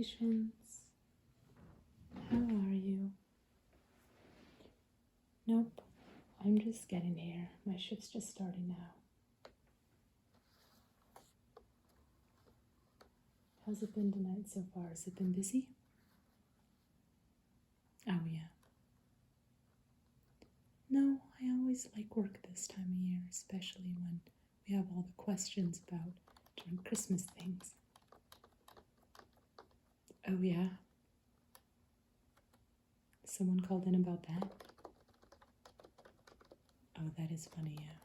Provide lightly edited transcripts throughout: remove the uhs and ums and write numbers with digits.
Patience, how are you? Nope, I'm just getting here. My shift's just starting now. How's it been tonight so far? Has it been busy? Oh, yeah. No, I always like work this time of year, especially when we have all the questions about different Christmas things. Oh, yeah? Someone called in about that? Oh, that is funny, yeah.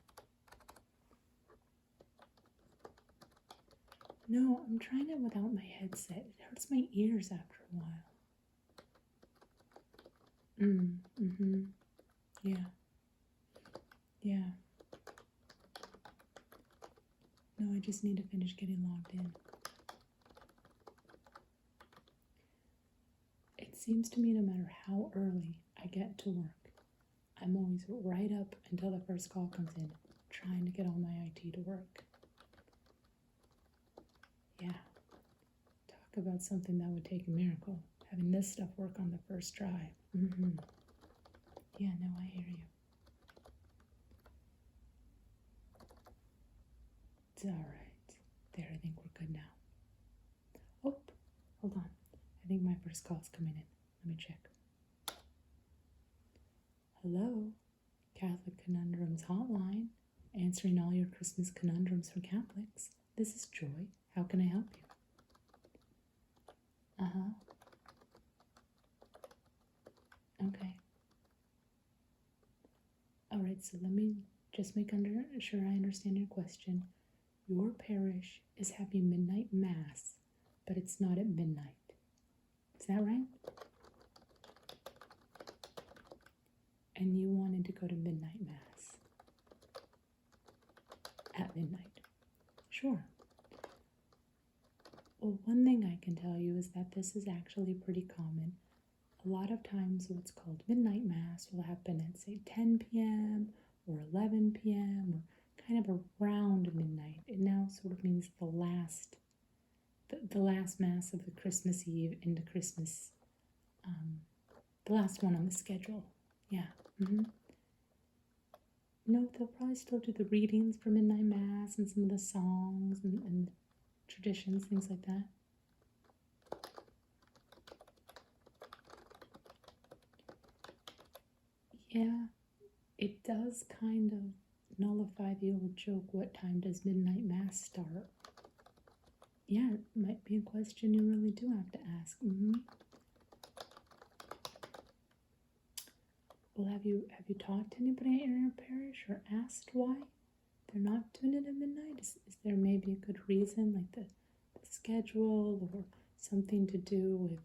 No, I'm trying it without my headset. It hurts my ears after a while. Yeah. Yeah. No, I just need to finish getting logged in. It seems to me no matter how early I get to work, I'm always right up until the first call comes in, trying to get all my IT to work. Yeah. Talk about something that would take a miracle, having this stuff work on the first try. Yeah, no, I hear you. It's all right. There, I think we're good now. Oh, hold on. I think my first call's coming in. Let me check. Hello, Catholic Conundrums Hotline, answering all your Christmas conundrums for Catholics. This is Joy. How can I help you? Okay. All right, so let me just make sure I understand your question. Your parish is having midnight mass, but it's not at midnight. Is that right? And you wanted to go to midnight mass at midnight. Sure. Well, one thing I can tell you is that this is actually pretty common. A lot of times what's called midnight mass will happen at, say, 10 p.m. or 11 p.m. or kind of around midnight. It now sort of means the last mass of the Christmas Eve into Christmas, the last one on the schedule. Yeah. No, they'll probably still do the readings for midnight mass and some of the songs and traditions, things like that. Yeah, it does kind of nullify the old joke, what time does midnight mass start? Yeah, it might be a question you really do have to ask. Well, have you talked to anybody at your parish or asked why they're not doing it at midnight? Is there maybe a good reason, like the schedule or something to do with,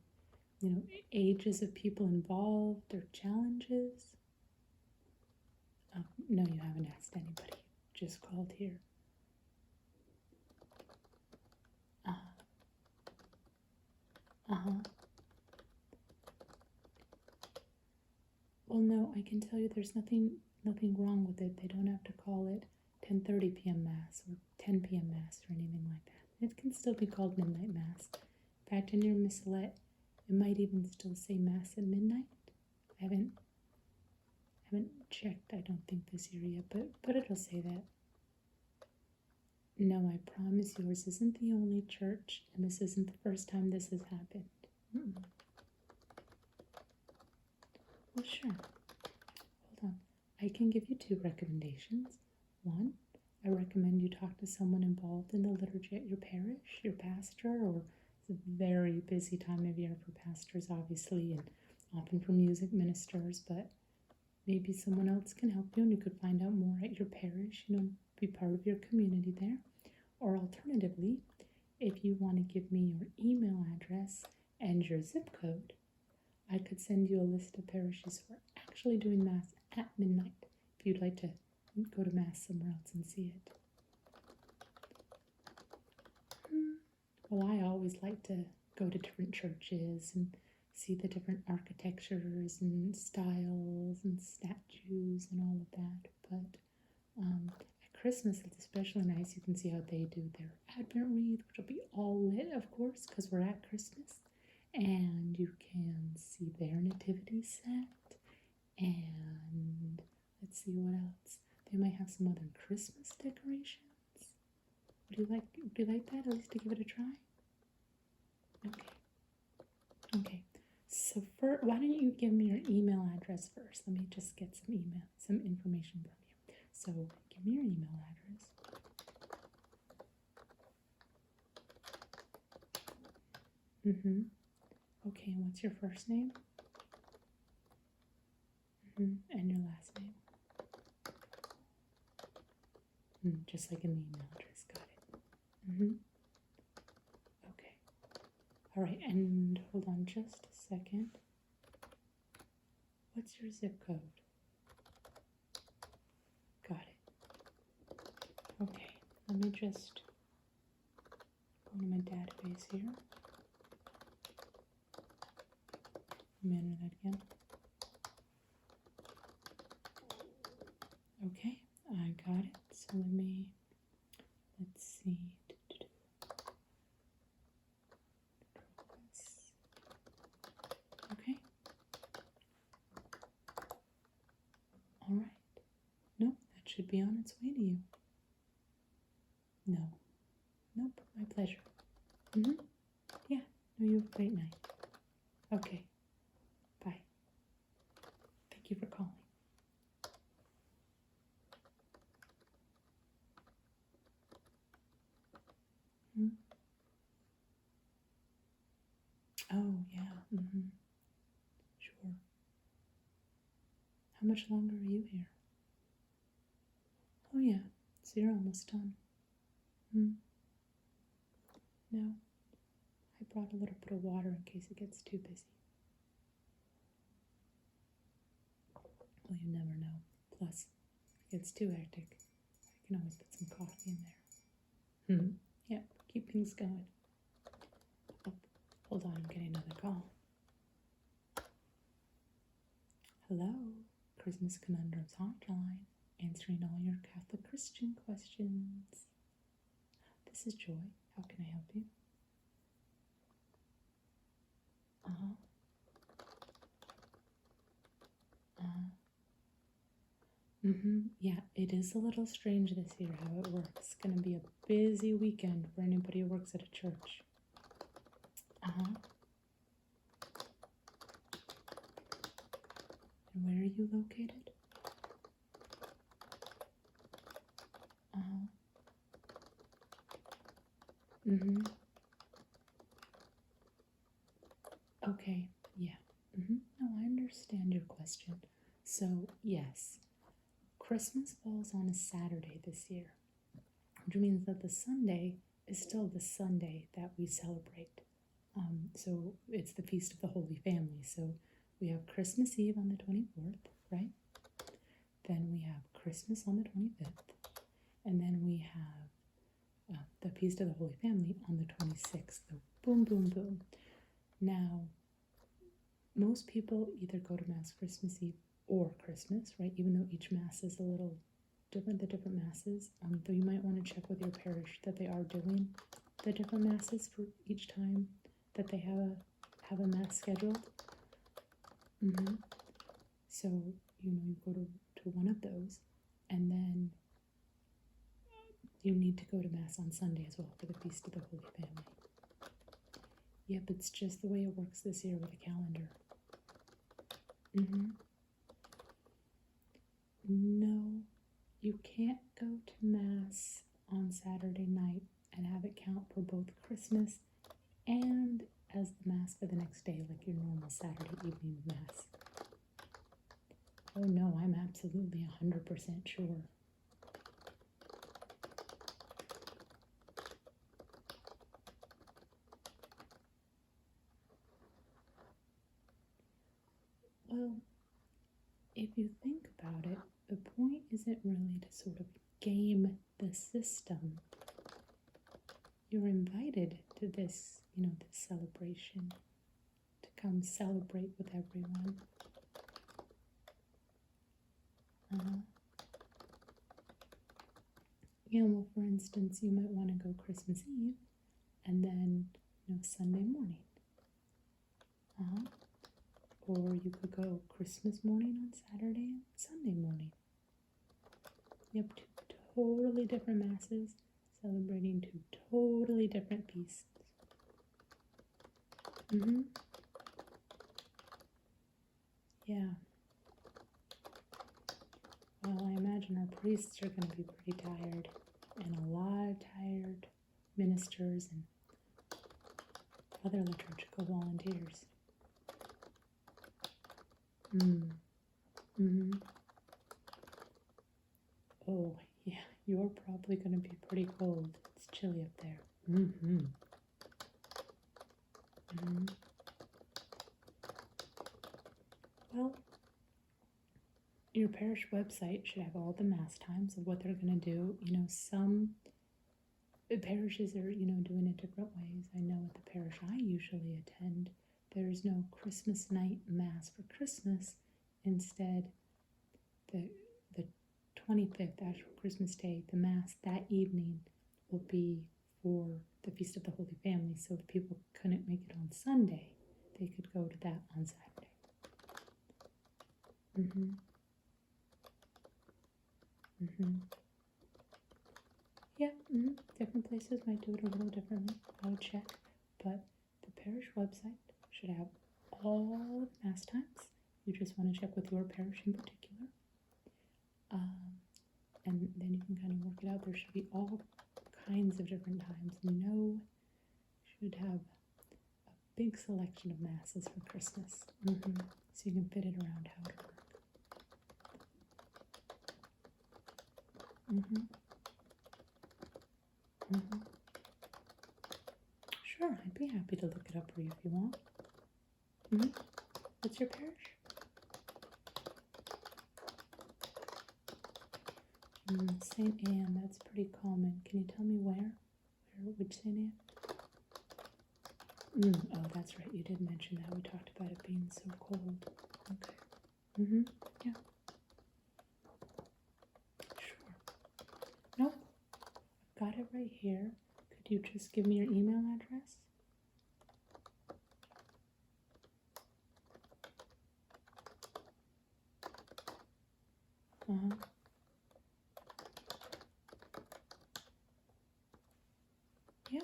ages of people involved or challenges? Oh, no, you haven't asked anybody. Just called here. Well, no, I can tell you there's nothing wrong with it. They don't have to call it 10:30 p.m. Mass or 10 p.m. Mass or anything like that. It can still be called midnight Mass. In fact, in your missalette, it might even still say Mass at midnight. I haven't checked, I don't think, this year yet, but it'll say that. No, I promise yours isn't the only church, and this isn't the first time this has happened. Well, sure. Hold on. I can give you two recommendations. One, I recommend you talk to someone involved in the liturgy at your parish, your pastor, or it's a very busy time of year for pastors, obviously, and often for music ministers, but maybe someone else can help you and you could find out more at your parish, be part of your community there. Or alternatively, if you want to give me your email address and your zip code, I could send you a list of parishes who are actually doing Mass at midnight if you'd like to go to Mass somewhere else and see it. Well, I always like to go to different churches and see the different architectures and styles and statues and all of that. But at Christmas, it's especially nice. You can see how they do their Advent wreath, which will be all lit, of course, because we're at Christmas. and you can see their nativity set, and let's see what else. They might have some other Christmas decorations. Would you like that, at least to give it a try? Okay. So why don't you give me your email address first? Let me just get some information from you. So give me your email address. Okay, and what's your first name? And your last name? Just like in the email address, got it. Okay. All right, and hold on just a second. What's your zip code? Got it. Okay, let me just go to my database here. Let me enter that again. Okay, I got it. So let's see. Okay. All right. Nope, that should be on its way to you. No. Nope, my pleasure. Yeah, no, you have a great night. Okay. Bye. Thank you for calling. Oh, yeah. Sure. How much longer are you here? Oh, yeah. So you're almost done. No. I brought a little bit of water in case it gets too busy. Well, you never know. Plus, if it gets too hectic, I can always put some coffee in there. Yeah, keep things going. Oh, hold on, I'm getting another call. Hello, Christmas Conundrums Hotline, answering all your Catholic Christian questions. This is Joy. How can I help you? Yeah, it is a little strange this year how it works. It's going to be a busy weekend for anybody who works at a church. And where are you located? Okay, yeah. No, I understand your question. So, yes, Christmas falls on a Saturday this year, which means that the Sunday is still the Sunday that we celebrate. So it's the Feast of the Holy Family. So we have Christmas Eve on the 24th, right? Then we have Christmas on the 25th. And then we have the Feast of the Holy Family on the 26th. So boom, boom, boom. Now, most people either go to Mass Christmas Eve or Christmas, right? Even though each Mass is a little different, the different Masses. Though you might want to check with your parish that they are doing the different Masses for each time that they have a Mass scheduled. So, you go to one of those, and then you need to go to Mass on Sunday as well for the Feast of the Holy Family. Yep, it's just the way it works this year with the calendar. No, you can't go to Mass on Saturday night and have it count for both Christmas and as the Mass for the next day, like your normal Saturday evening Mass. Oh no, I'm absolutely 100% sure. Well, if you think about it, the point isn't really to sort of game the system. You're invited to this, this celebration, to come celebrate with everyone. Well, for instance, you might want to go Christmas Eve and then, Sunday morning. Or you could go Christmas morning on Saturday and Sunday morning. Yep, two totally different masses celebrating two totally different feasts. Yeah. Well, I imagine our priests are going to be pretty tired, and a lot of tired ministers and other liturgical volunteers. Oh, yeah, you're probably going to be pretty cold. It's chilly up there. Well, your parish website should have all the Mass times of what they're going to do. You know, some parishes are, doing it different ways. I know at the parish I usually attend, there's no Christmas night Mass for Christmas. Instead, the 25th, actual Christmas Day, the Mass that evening will be for the Feast of the Holy Family. So if people couldn't make it on Sunday, they could go to that on Saturday. Yeah, different places might do it a little differently. I would check, but the parish website should have all the Mass times. You just want to check with your parish in particular. And then you can kind of work it out. There should be all kinds of different times. Should have a big selection of Masses for Christmas. So you can fit it around how it works. Sure, I'd be happy to look it up for you if you want. What's your parish? St. Anne, that's pretty common. Can you tell me where? Which St. Anne? Oh, that's right. You did mention that. We talked about it being so cold. Okay. Yeah. Sure. Nope. I've got it right here. Could you just give me your email address? Yeah.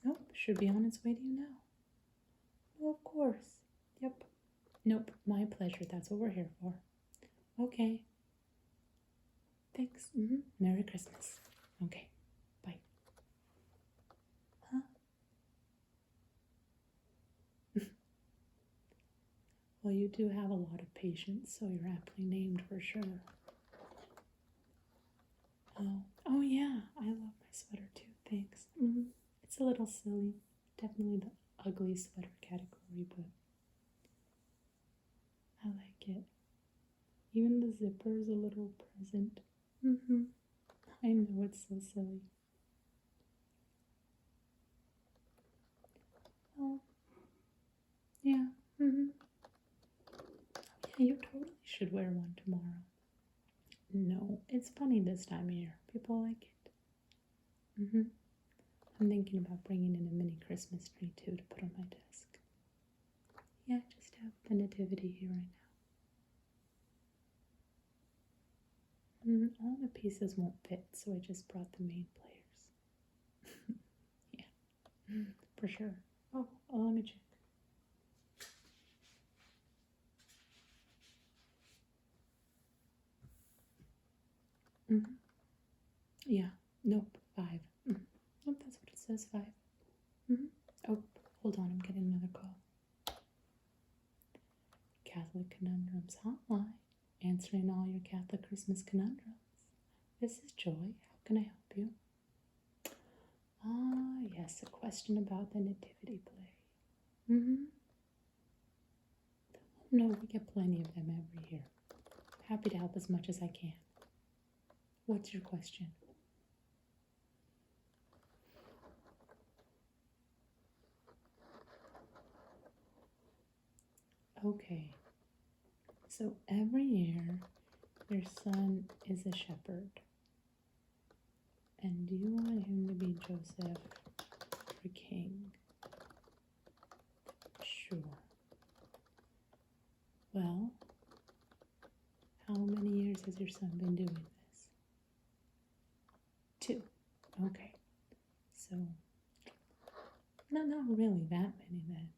Nope, should be on its way to you now. Oh, of course. Yep. Nope, my pleasure. That's what we're here for. Okay. Thanks. Merry Christmas. Okay. Bye. Huh? Well, you do have a lot of patience, so you're aptly named for sure. Oh yeah, I love my sweater too. Thanks. It's a little silly. Definitely the ugly sweater category, but I like it. Even the zipper is a little present. I know it's so silly. Oh, yeah. Yeah, you totally should wear one tomorrow. No, it's funny this time of year. People like it. I'm thinking about bringing in a mini Christmas tree too to put on my desk. Yeah, just have the nativity here right now. All the pieces won't fit, so I just brought the main players. Yeah, for sure. Oh, let me check. Yeah, nope, 5. Nope, that's what it says, 5. Oh, hold on, I'm getting another call. Catholic Conundrums Hotline, answering all your Catholic Christmas conundrums. This is Joy. How can I help you? Yes, a question about the nativity play. No, we get plenty of them every year. Happy to help as much as I can. What's your question? Okay, so every year your son is a shepherd, and you want him to be Joseph for king. Sure. Well, how many years has your son been doing this? 2. Okay. So, not really that many then.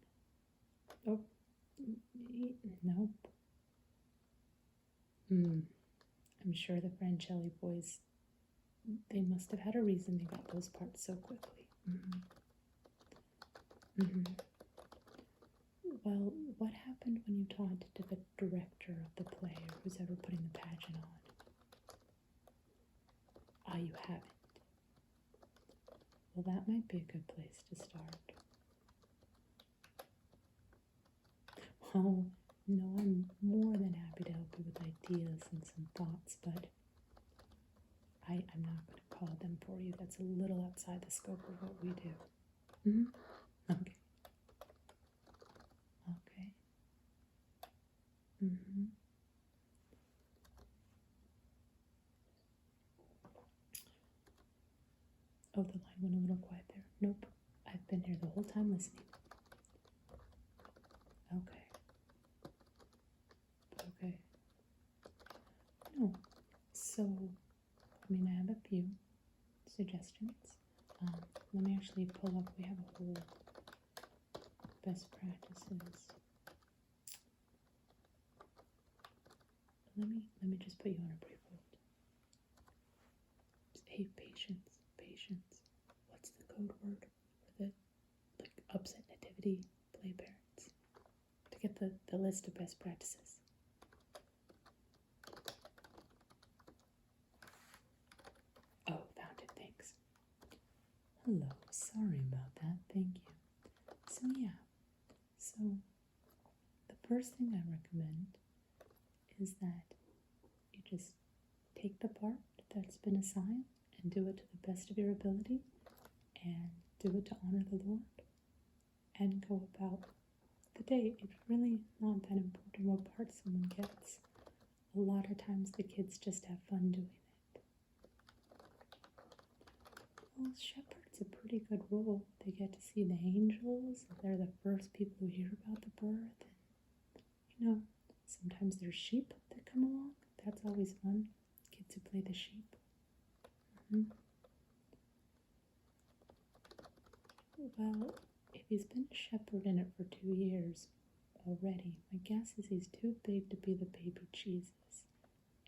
Oh, nope. I'm sure the Francelli boys, they must have had a reason they got those parts so quickly. Well, what happened when you talked to the director of the play or who's ever putting the pageant on? Ah, you haven't. Well, that might be a good place to start. Oh, no, I'm more than happy to help you with ideas and some thoughts, but I'm not going to call them for you. That's a little outside the scope of what we do. Okay. Okay. Oh, the line went a little quiet there. Nope. I've been here the whole time listening. Okay. No. So, I have a few suggestions. Let me actually pull up. We have a whole best practices. Let me just put you on a brief hold. Hey, patience. What's the code word for the upset nativity play parents? To get the list of best practices. Oh, found it, thanks. Hello, sorry about that, thank you. So the first thing I recommend is that you just take the part that's been assigned and do it to the best of your ability and do it to honor the Lord and go about the day. It's really not that important what part someone gets. A lot of times the kids just have fun doing it. Well, shepherd's a pretty good role. They get to see the angels. They're the first people who hear about the birth. And, sometimes there's sheep that come along. That's always fun. Kids who play the sheep. Well, if he's been a shepherd in it for 2 years already, my guess is he's too big to be the baby Jesus.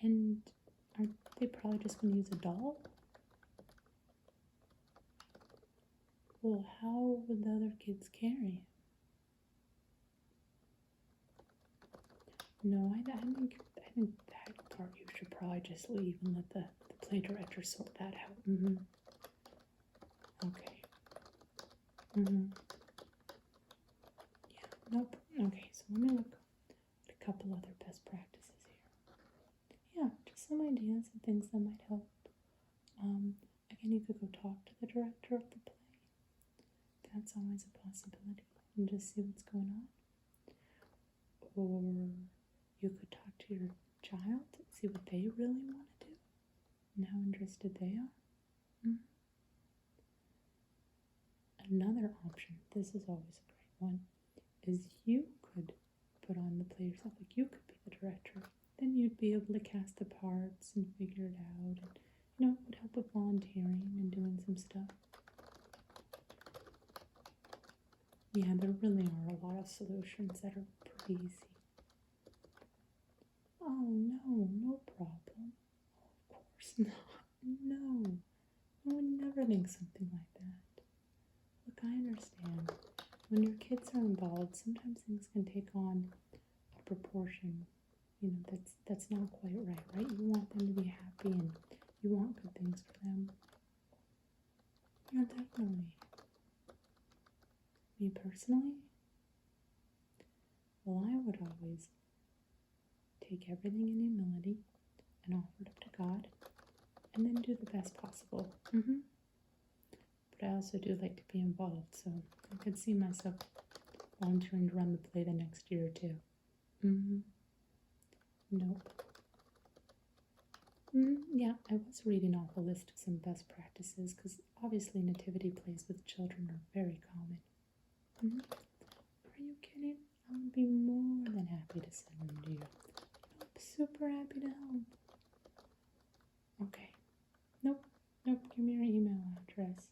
And aren't they probably just going to use a doll? Well, how would the other kids carry him? No, I think that part you should probably just leave and let the play director sort that out. Okay. Yeah, nope. Okay, so let me look at a couple other best practices here. Yeah, just some ideas and things that might help. Again, you could go talk to the director of the play. That's always a possibility. And just see what's going on. Or you could talk to your child, see what they really want to do and how interested they are. Another option, this is always a great one, is you could put on the play yourself. You could be the director. Then you'd be able to cast the parts and figure it out. And, it would help with volunteering and doing some stuff. Yeah, there really are a lot of solutions that are pretty easy. Oh, no problem. Of course not. No, I would never think something like that. Look, I understand. When your kids are involved, sometimes things can take on a proportion, that's not quite right? You want them to be happy and you want good things for them. Yeah, definitely. Me personally? Well, I would always take everything in humility and offer it up to God and then do the best possible. But I also do like to be involved, so I could see myself volunteering to run the play the next year or two. Nope. Yeah, I was reading off a list of some best practices because obviously nativity plays with children are very common. Are you kidding? I would be more than happy to send them to you. I'm super happy to help. Okay. Nope. Give me your email address.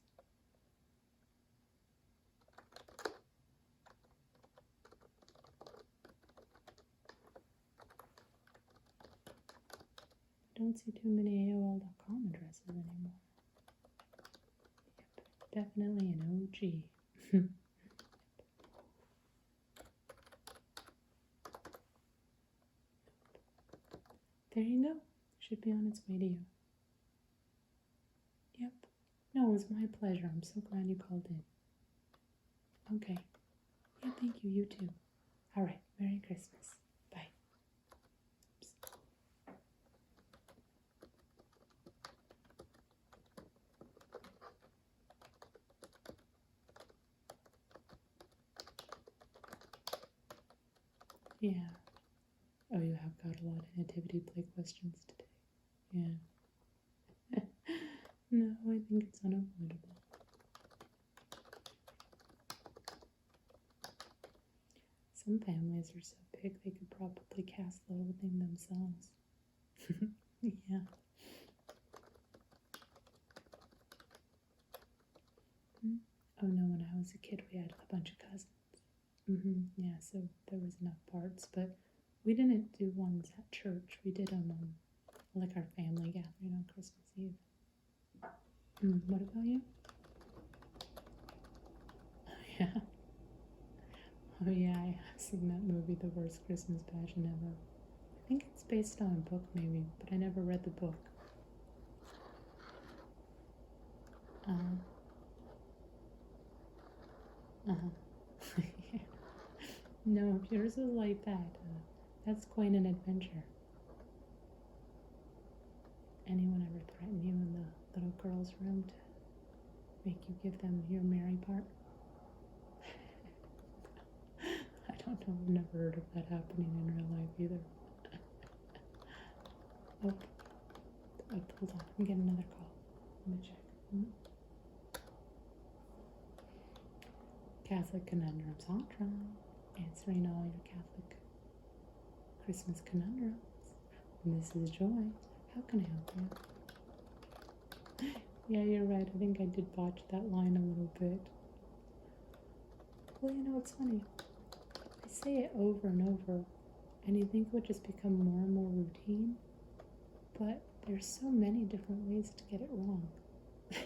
I don't see too many AOL.com addresses anymore. Yep, definitely an OG. There you go. Should be on its way to you. Yep. No, it was my pleasure. I'm so glad you called in. Okay. Yeah, thank you. You too. All right. Merry Christmas. Bye. Oops. Yeah. Oh, you have got a lot of nativity play questions today. Yeah. No, I think it's unavoidable. Some families are so big they could probably cast the whole thing themselves. Yeah. Oh no, when I was a kid we had a bunch of cousins. Yeah, so there was enough parts, but we didn't do ones at church. We did them like our family gathering on Christmas Eve. What about you? Yeah. Oh yeah, I have seen that movie, The Worst Christmas Pageant Ever. I think it's based on a book maybe, but I never read the book. Yeah. No, if yours was like that, that's quite an adventure. Anyone ever threaten you in the little girl's room to make you give them your Mary part? I don't know, I've never heard of that happening in real life either. Oh, hold on, I'm getting another call. Let me check. Catholic Conundrums. I'll try answering all your Catholic Christmas conundrums. This is Joy. How can I help you? Yeah, you're right. I think I did botch that line a little bit. Well, you know, it's funny. I say it over and over, and you think it would just become more and more routine, but there's so many different ways to get it wrong. Yeah.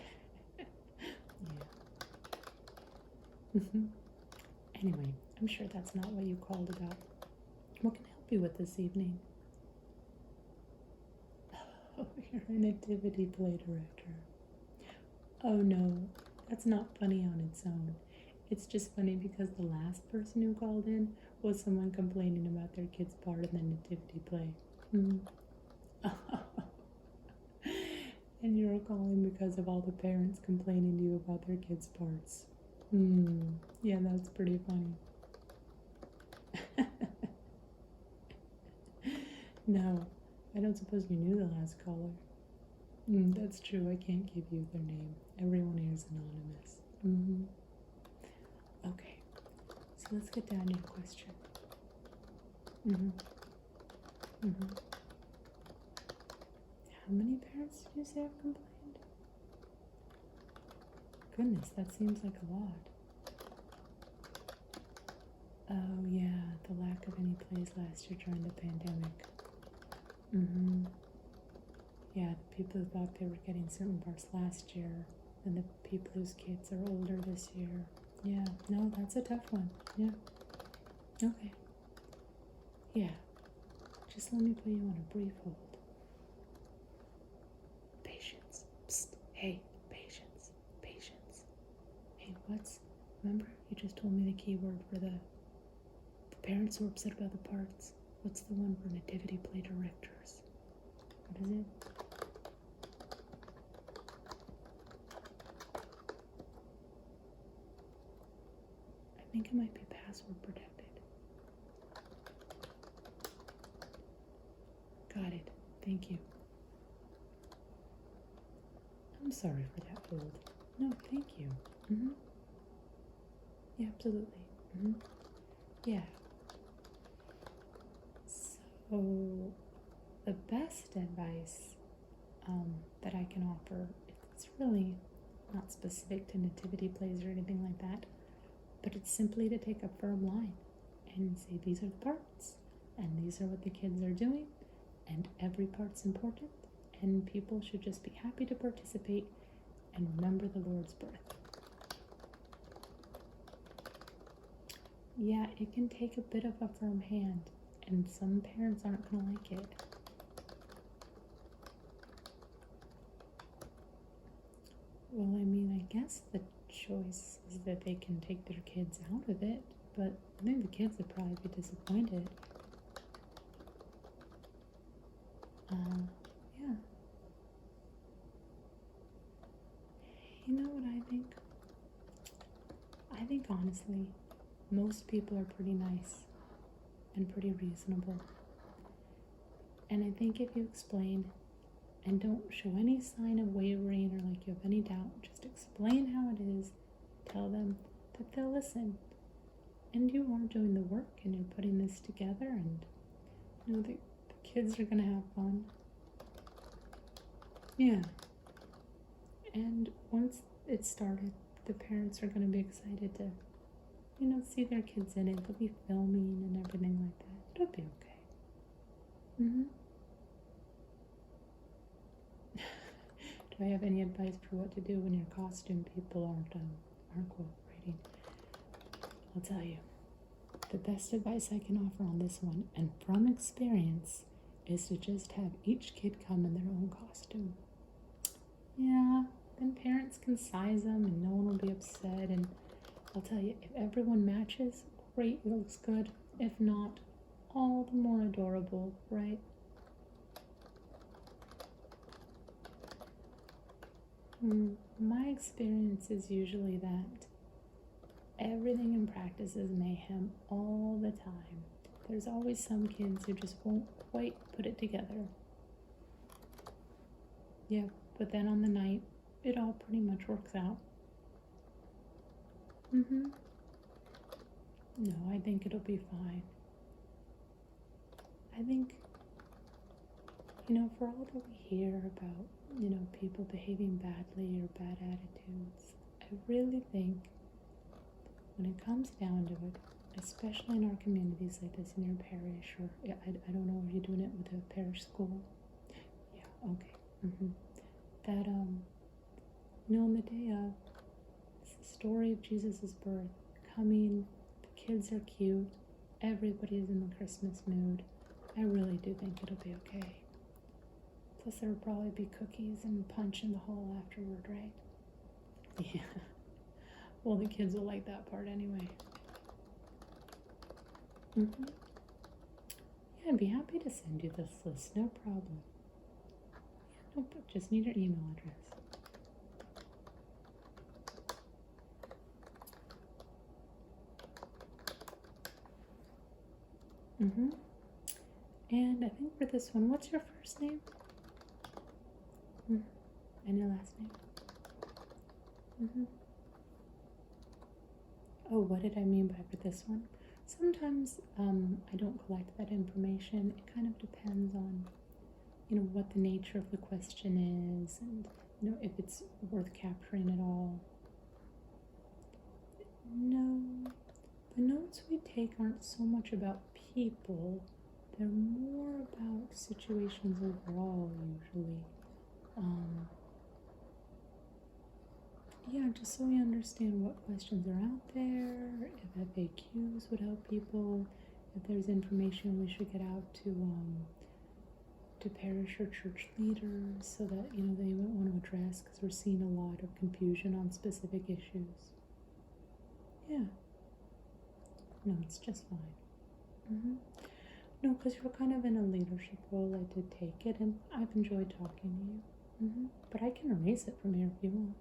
Anyway, I'm sure that's not what you called about. What can I help you with this evening? Oh, you're a nativity play director. Oh no, that's not funny on its own. It's just funny because the last person who called in was someone complaining about their kid's part in the nativity play. And you're calling because of all the parents complaining to you about their kids' parts. Yeah, that's pretty funny. No, I don't suppose you knew the last caller. That's true, I can't give you their name. Everyone here is anonymous. Okay, so let's get down to your question. How many parents did you say have complained? Goodness, that seems like a lot. Oh yeah, the lack of any plays last year during the pandemic. Yeah, the people who thought they were getting certain parts last year, and the people whose kids are older this year. Yeah, no, that's a tough one. Yeah. Okay. Yeah. Just let me put you on a brief hold. Patience. Psst. Hey, patience. Patience. Hey, remember you just told me the keyword for the parents who are upset about the parts. What's the one for nativity play directors? What is it? I think it might be password protected. Got it. Thank you. I'm sorry for that hold. No, thank you. Mm-hmm. Yeah, absolutely. Mm-hmm. Yeah. So, the best advice that I can offer, it's really not specific to nativity plays or anything like that, but it's simply to take a firm line and say these are the parts, and these are what the kids are doing, and every part's important, and people should just be happy to participate and remember the Lord's birth. Yeah, it can take a bit of a firm hand, and some parents aren't going to like it. Well, I mean, I guess the choice is that they can take their kids out of it, but I think the kids would probably be disappointed. Yeah. You know what I think? I think honestly, most people are pretty nice and pretty reasonable. And I think if you explain and don't show any sign of wavering or like you have any doubt, just explain how it is, tell them that they'll listen. And you are doing the work and you're putting this together, and you know the kids are gonna have fun. Yeah. And once it's started, the parents are gonna be excited to, see their kids in it. They'll be filming and everything like that. It'll be okay. Mm-hmm. Do I have any advice for what to do when your costume people aren't cooperating? I'll tell you. The best advice I can offer on this one, and from experience, is to just have each kid come in their own costume. Yeah, then parents can size them and no one will be upset. And I'll tell you, if everyone matches, great, it looks good. If not, all the more adorable, right? My experience is usually that everything in practice is mayhem all the time. There's always some kids who just won't quite put it together. Yeah, but then on the night, it all pretty much works out. No, I think it'll be fine. I think, for all that we hear about, people behaving badly or bad attitudes, I really think when it comes down to it, especially in our communities like this, in your parish, or I don't know, are you doing it with a parish school? Yeah, okay. That, on the day of, it's the story of Jesus' birth, coming, the kids are cute, everybody's in the Christmas mood. I really do think it'll be okay. Plus there will probably be cookies and punch in the hall afterward, right? Yeah. Well, the kids will like that part anyway. Yeah, I'd be happy to send you this list, no problem. Yeah, nope, just need your email address. And I think for this one, what's your first name? And your last name? Oh, what did I mean by for this one? Sometimes I don't collect that information. It kind of depends on, what the nature of the question is, and, if it's worth capturing at all. No, the notes we take aren't so much about people. They're more about situations overall, usually. Yeah, just so we understand what questions are out there, if FAQs would help people, if there's information we should get out to parish or church leaders so that, they might want to address, because we're seeing a lot of confusion on specific issues. Yeah. No, it's just fine. No, because you're kind of in a leadership role. I did take it, and I've enjoyed talking to you. But I can erase it from here if you want.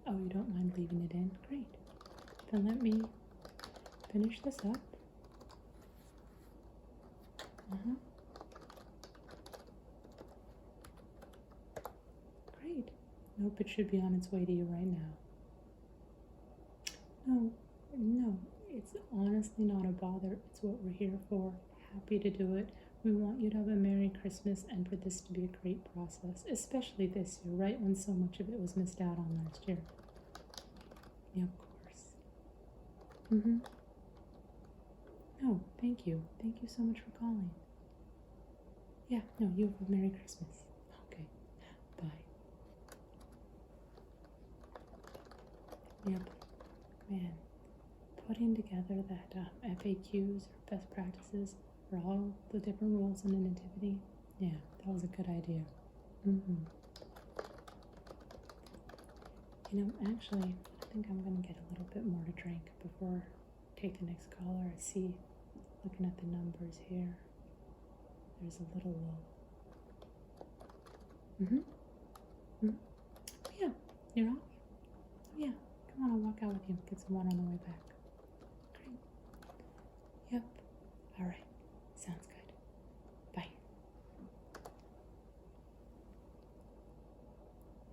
Oh, you don't mind leaving it in? Great. Then let me finish this up. Great. Nope, it should be on its way to you right now. No, no, it's honestly not a bother. It's what we're here for. Happy to do it. We want you to have a Merry Christmas and for this to be a great process, especially this year, right when so much of it was missed out on last year. Yeah, of course. Mm-hmm. No, thank you. Thank you so much for calling. Yeah, no, you have a Merry Christmas. Okay, bye. Yep, man. Putting together that FAQs or best practices for all the different roles in a nativity, yeah, that was a good idea. Mm-hmm. You know, actually, I think I'm gonna get a little bit more to drink before I take the next caller. I see, looking at the numbers here, there's a little low. Mm-hmm. Mm-hmm. Yeah, you're off? Yeah, come on, I'll walk out with you. Get some water on the way back. Great. Yep. All right.